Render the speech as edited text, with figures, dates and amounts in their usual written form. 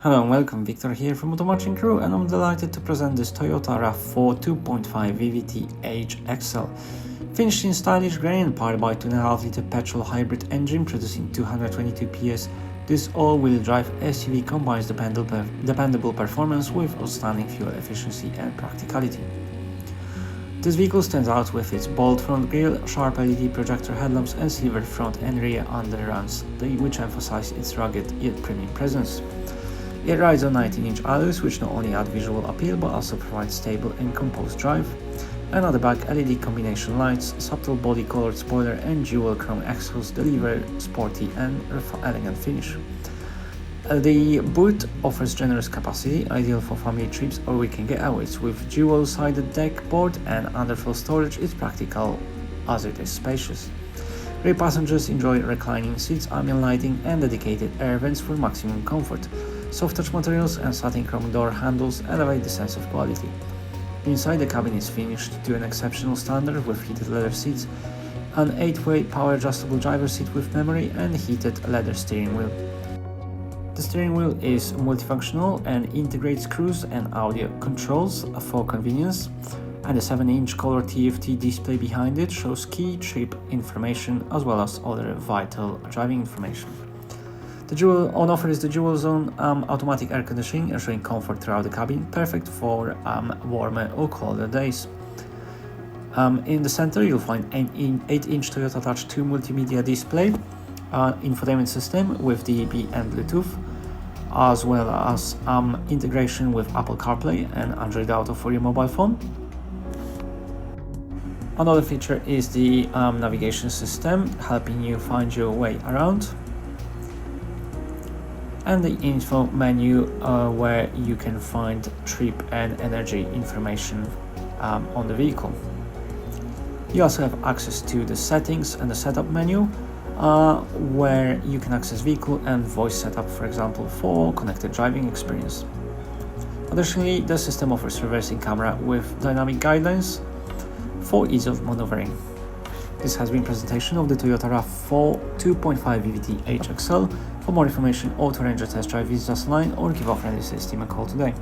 Hello and welcome, Victor here from Automotive Crewe, and I'm delighted to present this Toyota RAV4 2.5 VVT-h Excel. Finished in stylish grey and powered by 2.5-litre petrol hybrid engine producing 222 PS, this all-wheel drive SUV combines dependable performance with outstanding fuel efficiency and practicality. This vehicle stands out with its bold front grille, sharp LED projector headlamps and silver front and rear underruns, which emphasize its rugged yet premium presence. It rides on 19-inch alloys, which not only add visual appeal but also provide stable and composed drive. And at the back, LED combination lights, subtle body-colored spoiler and dual chrome exhaust deliver sporty and elegant finish. The boot offers generous capacity, ideal for family trips or weekend getaways. With dual-sided deck board and underfloor storage, it's practical as it is spacious. Rear passengers enjoy reclining seats, ambient lighting and dedicated air vents for maximum comfort. Soft touch materials and satin chrome door handles elevate the sense of quality. Inside, the cabin is finished to an exceptional standard with heated leather seats, an 8-way power adjustable driver's seat with memory and heated leather steering wheel. The steering wheel is multifunctional and integrates cruise and audio controls for convenience, and the 7-inch color TFT display behind it shows key trip information as well as other vital driving information. On offer is the dual zone automatic air conditioning, ensuring comfort throughout the cabin, perfect for warmer or colder days. In the center, you'll find an 8-inch Toyota Touch 2 multimedia display, infotainment system with DAB and Bluetooth, as well as integration with Apple CarPlay and Android Auto for your mobile phone. Another feature is the navigation system, helping you find your way around, and the info menu where you can find trip and energy information on the vehicle. You also have access to the settings and the setup menu where you can access vehicle and voice setup, for example, for connected driving experience. Additionally, the system offers reversing camera with dynamic guidelines for ease of maneuvering. This has been a presentation of the Toyota RAV4 2.5 VVT-h Excel. For more information or to arrange a test drive, visit us online or give our friendly sales team a call today.